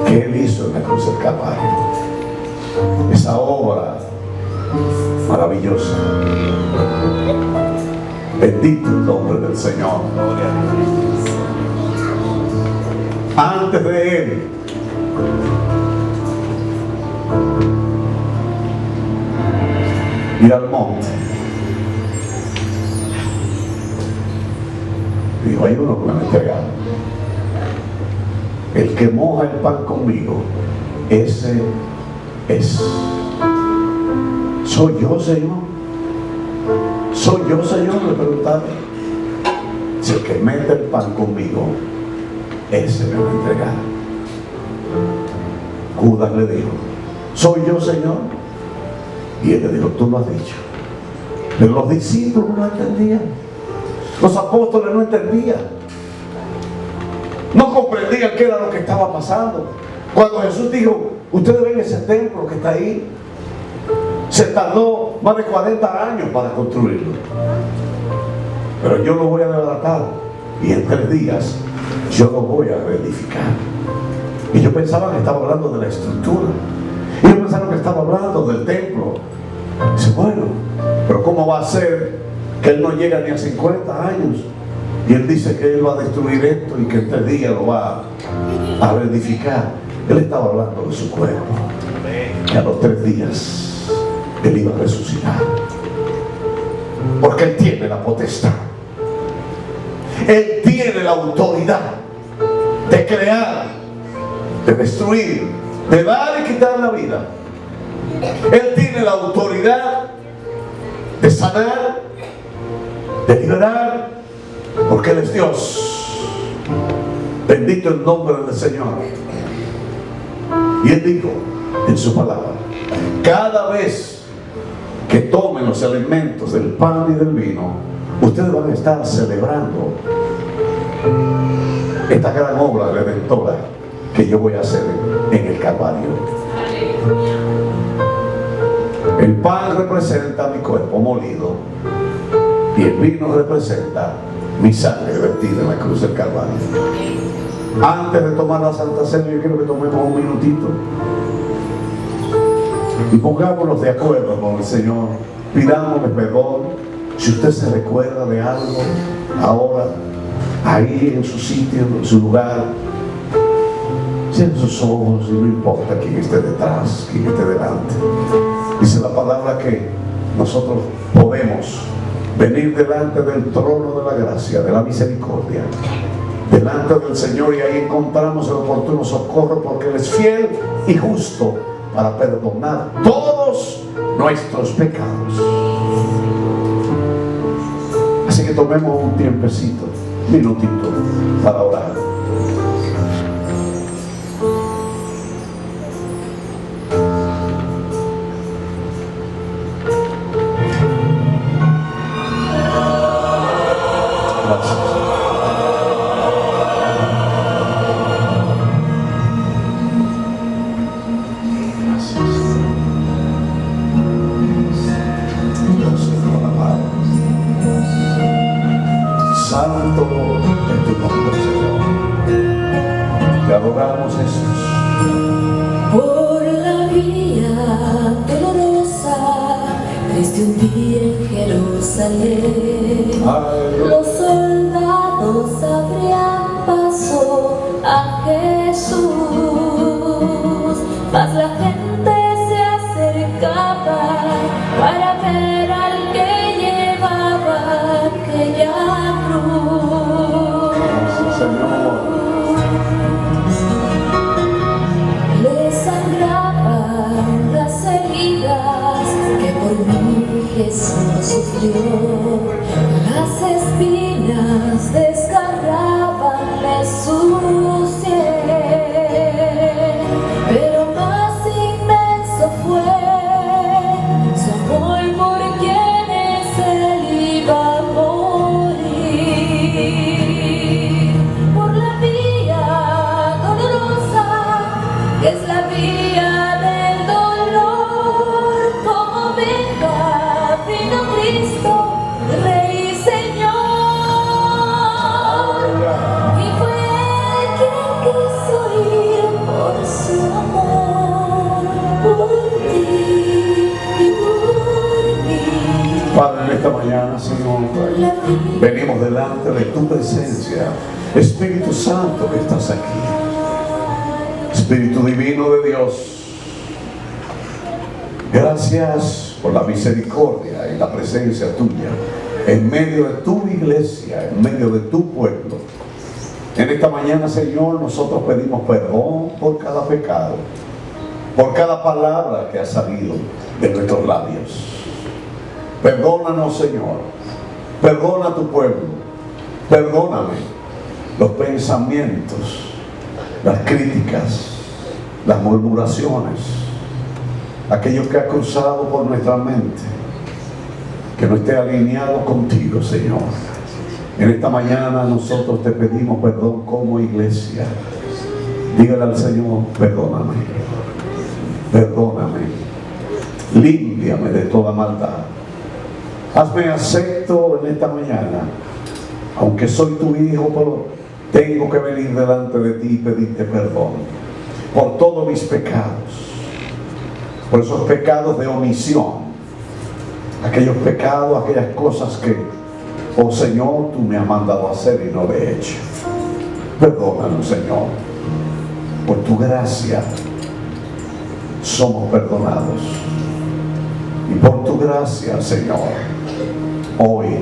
que Él hizo en la cruz del Calvario. Esa obra maravillosa. Bendito el nombre del Señor. Antes de Él, ir al monte, dijo, hay uno que me ha entregado. El que moja el pan conmigo, ese es. ¿Soy yo, Señor? ¿Soy yo, Señor? Le preguntaron. Si el que mete el pan conmigo, ese me va a entregar. Judas le dijo, ¿soy yo, Señor? Y él le dijo, tú lo has dicho. Pero los discípulos no entendían. Los apóstoles no entendían. No comprendían qué era lo que estaba pasando. Cuando Jesús dijo, ustedes ven ese templo que está ahí, se tardó más de 40 años para construirlo, pero yo lo voy a levantar y en 3 días yo lo voy a reedificar. Y yo pensaba que estaba hablando de la estructura, y yo pensaba que estaba hablando del templo. Dice, bueno, pero ¿cómo va a ser que él no llega ni a 50 años? Y él dice que él va a destruir esto y que en 3 días lo va a reedificar. Él estaba hablando de su cuerpo, que a los 3 días él iba a resucitar, porque él tiene la potestad, él tiene la autoridad de crear, de destruir, de dar y quitar la vida. Él tiene la autoridad de sanar, de liberar, porque Él es Dios. Bendito el nombre del Señor. Y Él dijo en su palabra: cada vez que tomen los elementos del pan y del vino, ustedes van a estar celebrando esta gran obra redentora que yo voy a hacer en el Calvario. El pan representa mi cuerpo molido y el vino representa mi sangre vertida en la cruz del Calvario. Antes de tomar la Santa Cena, yo quiero que tomemos un minutito y pongámonos de acuerdo con el Señor. Pidámosle perdón. Si usted se recuerda de algo ahora, ahí en su sitio, en su lugar, cierre sus ojos y no importa quién esté detrás, quién esté delante. Dice la palabra que nosotros podemos venir delante del trono de la gracia, de la misericordia, delante del Señor, y ahí encontramos el oportuno socorro, porque Él es fiel y justo para perdonar todos nuestros pecados. Así que tomemos un tiempecito, un minutito, para orar. Santo es tu nombre, Señor. Te adoramos, Jesús. Por la vía dolorosa, triste un día en Jerusalén, los soldados abrían paso a Jesús, mas la gente se acercaba para ver al que llevaba aquella cruz. Señor. Le sangraban las heridas que por mí Jesús sufrió, las espinas desgarrabanle su sien, pero más inmenso fue su amor por quienes Él iba a morir. Por la vía dolorosa, que es la vía del dolor, como venga vino Cristo, Rey y Señor. Y fue Él quien quiso ir por su amor, por ti y por mí. Padre, en esta mañana, Señor, venimos delante de tu presencia. Espíritu Santo, que estás aquí, Espíritu Divino de Dios, gracias por la misericordia y la presencia tuya en medio de tu iglesia, en medio de tu pueblo. En esta mañana, Señor, nosotros pedimos perdón por cada pecado, por cada palabra que ha salido de nuestros labios. Perdónanos, Señor. Perdona a tu pueblo. Perdóname los pensamientos, las críticas, las murmuraciones, aquello que ha cruzado por nuestra mente, que no esté alineado contigo, Señor. En esta mañana nosotros te pedimos perdón como iglesia. Dígale al Señor: perdóname, perdóname, límpiame de toda maldad. Hazme acepto en esta mañana Aunque soy tu hijo, pero tengo que venir delante de ti y pedirte perdón por todos mis pecados, por esos pecados de omisión, aquellos pecados, aquellas cosas que, oh Señor, tú me has mandado a hacer y no lo he hecho. Perdónanos, Señor. Por tu gracia somos perdonados. Y por tu gracia, Señor, hoy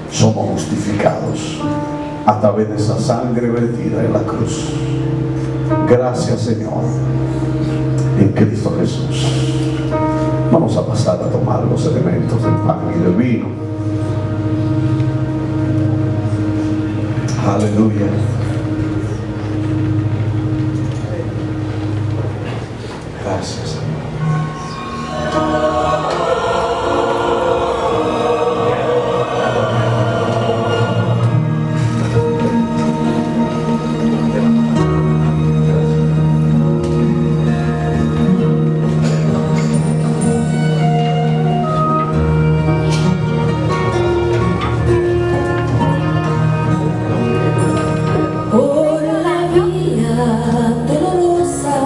somos justificados a través de esa sangre vertida en la cruz. Gracias, Señor, en Cristo Jesús. Vamos a pasar a tomar los elementos del pan y del vino. Aleluya. Gracias, Señor. Por la vía dolorosa,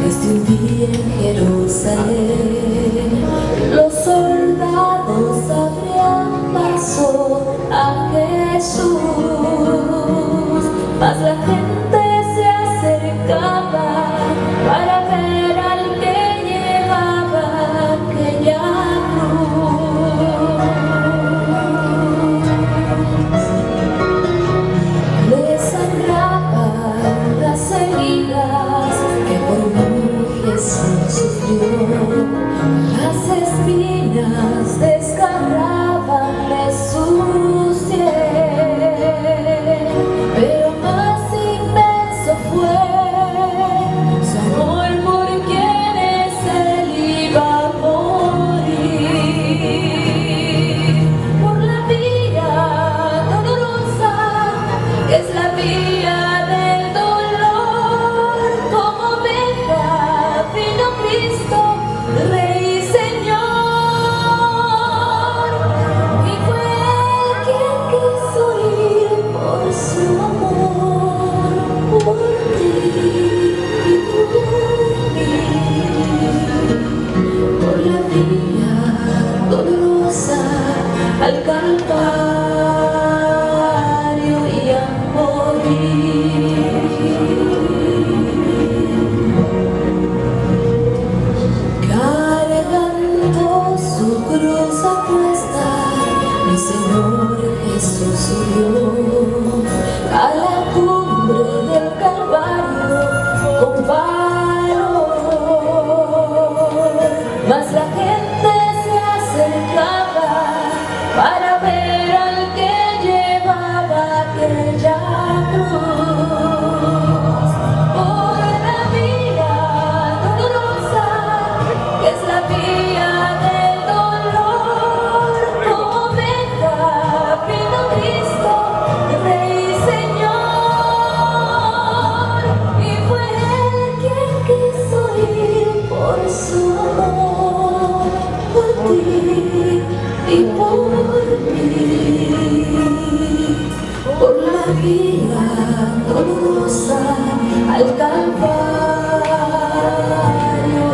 desde un día en Jerusalén, los soldados abrían paso a Jesús, mas la gente se acercaba para ver al que llevaba aquella cruz. Le sangraban las heridas que por mí Jesús sufrió, las espinas desgarrabanle su piel, pero más inmenso fue su amor por quienes él iba a morir. Por la vía dolorosa, que es la vía del dolor, como oveja vino Cristo, Rey y Señor, y fue Él quien quiso ir por su amor, por ti y por mí. Por la vía dolorosa al Calvario y a morir. Cargando su cruz a cuesta, mi Señor Jesús subió a la cumbre del Calvario con valor, mas la gente se acercaba para ver al que llevaba aquella cruz. Por la vía dolorosa, que es la vía del dolor, como oveja vino Cristo, Rey y Señor, y fue Él quien quiso ir por su amor, por ti y por mí. Por la vía dolorosa al Calvario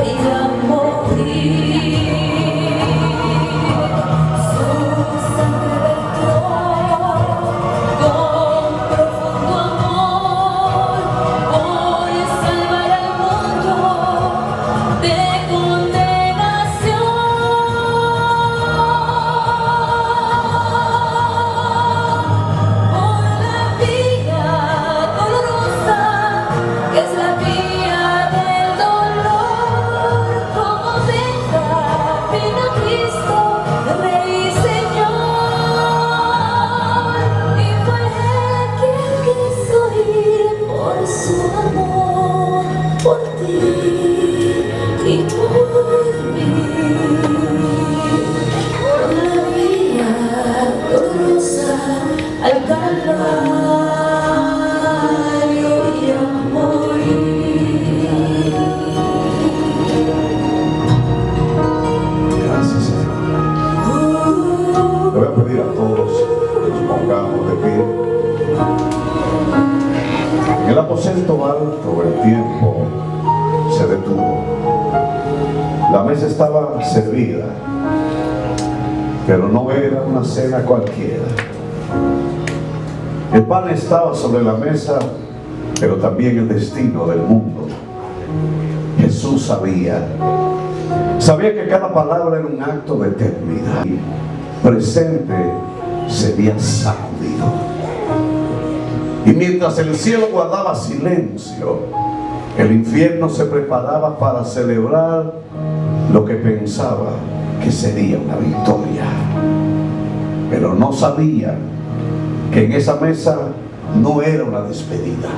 y a morir. Su sangre vertió con profundo amor por salvar al mundo de condenación. Por la vía dolorosa, que es la vía del dolor, como oveja vino Cristo, Rey y Señor, y fue Él quien quiso ir por su amor, por ti y por mí. Por la vía dolorosa al Calvario y a morir. Gracias, Señor. Le voy a pedir a todos que nos pongamos de pie. servida, pero no era una cena cualquiera. El pan estaba sobre la mesa, pero también el destino del mundo. Jesús sabía que cada palabra era un acto de eternidad. Presente sería sacudido. Y mientras el cielo guardaba silencio, el infierno se preparaba para celebrar lo que pensaba que sería una victoria. Pero no sabía que en esa mesa no era una despedida,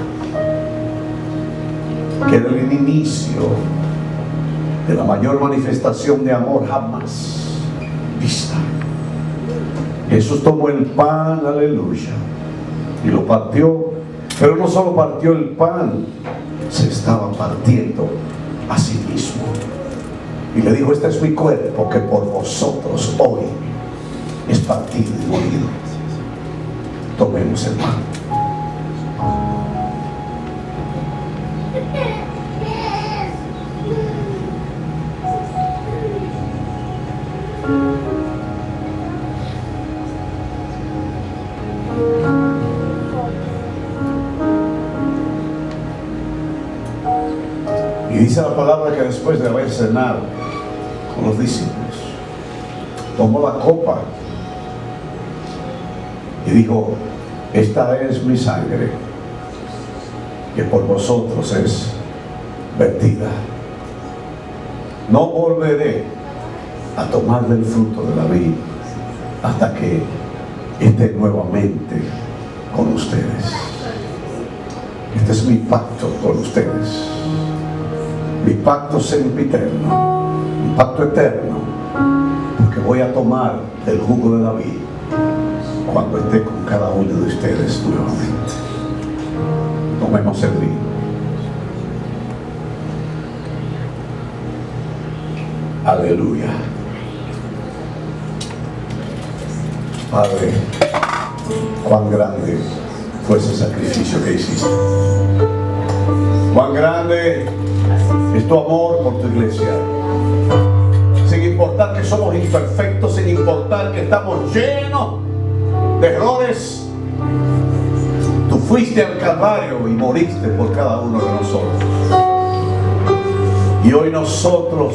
que era el inicio de la mayor manifestación de amor jamás vista. Jesús tomó el pan, aleluya, y lo partió, pero no solo partió el pan, se estaba partiendo a sí mismo. Y le dijo: este es mi cuerpo que por vosotros hoy es partido y molido. Tomemos el pan. Y dice la palabra que después de haber cenado con los discípulos, tomó la copa y dijo: esta es mi sangre, que por vosotros es vertida. No volveré a tomar del fruto de la vid hasta que esté nuevamente con ustedes. Este es mi pacto con ustedes, mi pacto sempiterno, mi pacto eterno, porque voy a tomar del jugo de la vid cuando esté con cada uno de ustedes nuevamente. Tomemos el vino. Aleluya. Padre, cuán grande fue ese sacrificio que hiciste. Cuán grande es tu amor por tu iglesia. Sin importar que somos imperfectos, sin importar que estamos llenos de errores, tú fuiste al Calvario y moriste por cada uno de nosotros. Y hoy nosotros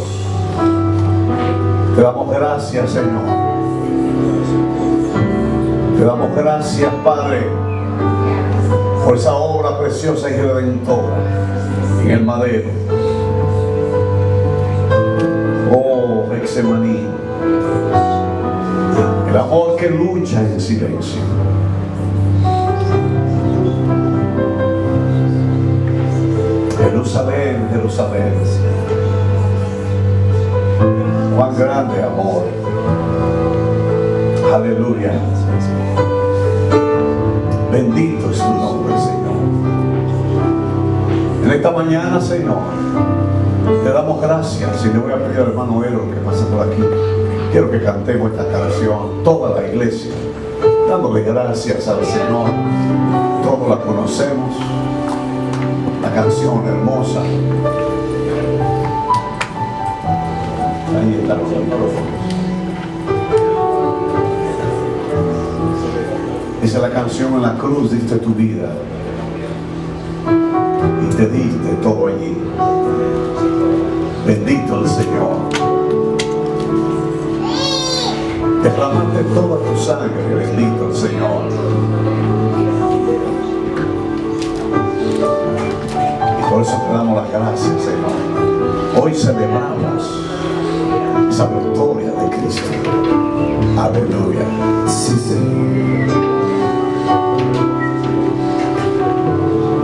te damos gracias, Señor. Te damos gracias, Padre, por esa obra preciosa y redentora en el madero. Oh, Getsemaní, el amor que lucha en silencio. Jerusalén, Jerusalén, cuán grande amor. Aleluya. Bendito es tu nombre, Señor. En esta mañana, Señor, te damos gracias. Y le voy a pedir al hermano Ero que pase por aquí. Quiero que cantemos esta canción, toda la iglesia, dándole gracias al Señor. Todos la conocemos, la canción hermosa. Ahí están los micrófonos. Dice la canción: en la cruz diste tu vida y te diste todo allí. Bendito el Señor. Derramaste toda tu sangre, bendito el Señor. Y por eso te damos las gracias, Señor. Hoy celebramos esa victoria de Cristo. Aleluya. Sí, Señor.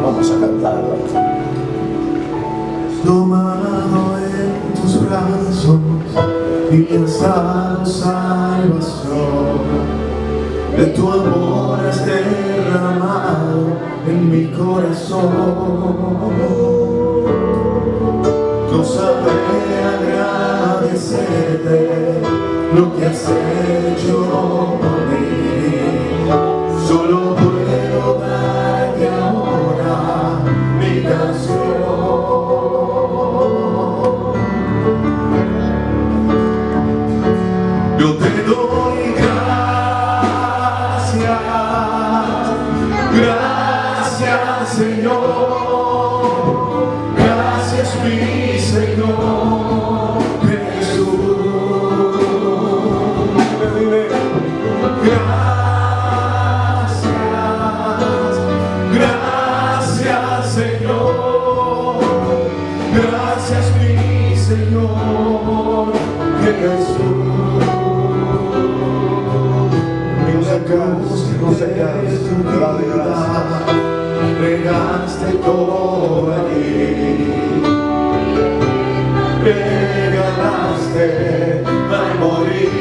Vamos a cantarla. Tomado en tus brazos y me has dado salvación. De tu amor has derramado en mi corazón. No sabré agradecerte lo que has hecho por mí. Solo puedo darte ahora mi canción. Señor, gracias mi Señor Jesús. Dile, gracias, gracias Señor, gracias mi Señor Jesús. No se canse, dale gracias. Regaste todo allí, regalaste al morir.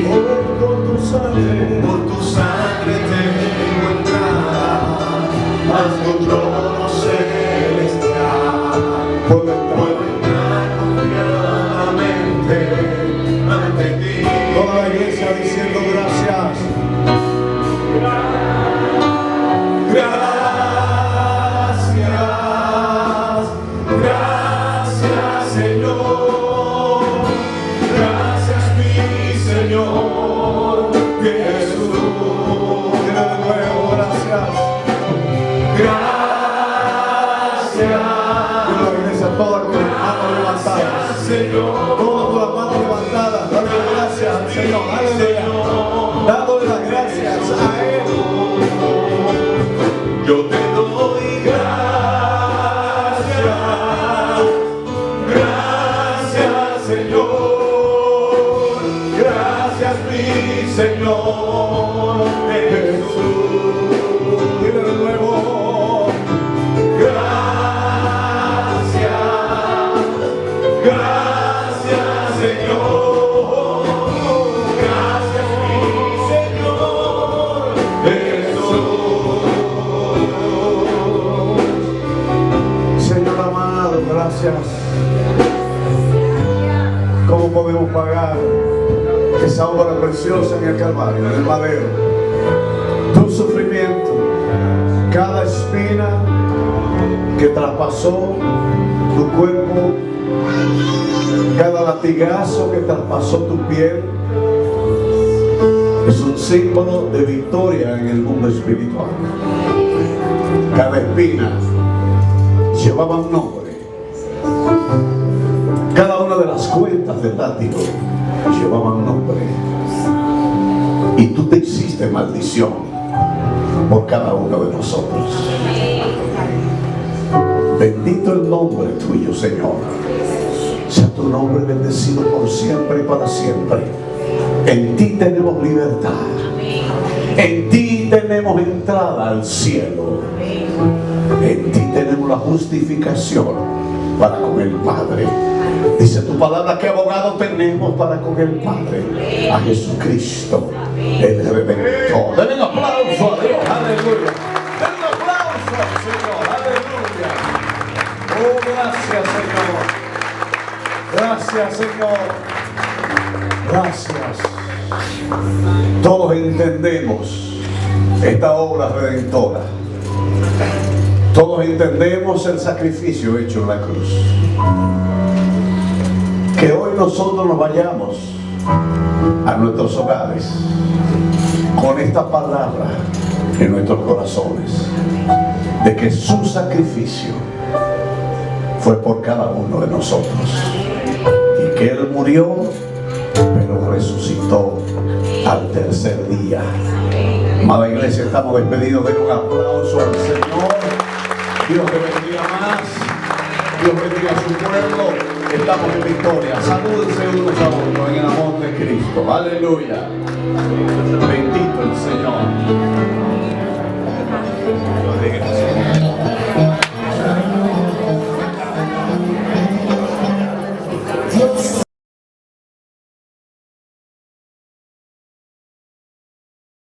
Por tu sangre tengo entrada a tu trono celestial. Puedo entrar confiadamente ante ti. Toda la iglesia diciendo gracias. Gracias, gracias Señor, gracias mi Señor Jesús. Dile de nuevo, gracias, gracias. Y la iglesia toda con las manos levantadas, Señor, todas con las manos levantadas, dale gracias al Señor, aleluya, dándole las gracias a Él. Yo te doy gracias, gracias Señor, gracias mi Señor Jesús. Dile de nuevo, gracias, gracias Señor, gracias mi Señor Jesús. Señor amado, gracias. ¿Cómo podemos pagar esa obra preciosa en el Calvario, en el madero? Tu sufrimiento, cada espina que traspasó tu cuerpo, cada latigazo que traspasó tu piel, es un símbolo de victoria en el mundo espiritual. Cada espina llevaba un nombre. Cada una de las cuentas del látigo llevaba un nombre. Y tú te hiciste maldición por cada uno de nosotros. Bendito el nombre tuyo, Señor. Sea tu nombre bendecido por siempre y para siempre. En ti tenemos libertad. En ti tenemos entrada al cielo. En ti tenemos la justificación para con el Padre. Dice tu palabra que abogado tenemos para con el Padre, a Jesucristo, el Redentor. Denle un aplauso a Dios, aleluya. Denle un aplauso al Señor, aleluya. Oh, gracias Señor. Gracias Señor. Gracias. Todos entendemos esta obra redentora. Todos entendemos el sacrificio hecho en la cruz. Que hoy nosotros nos vayamos a nuestros hogares con esta palabra en nuestros corazones, de que su sacrificio fue por cada uno de nosotros y que Él murió pero resucitó al tercer día. Amada iglesia, estamos despedidos. Den un aplauso al Señor. Dios te bendiga más. Dios bendiga a su pueblo. Estamos en victoria. Salúdense unos a otros en el amor de Cristo. Aleluya. Bendito el Señor.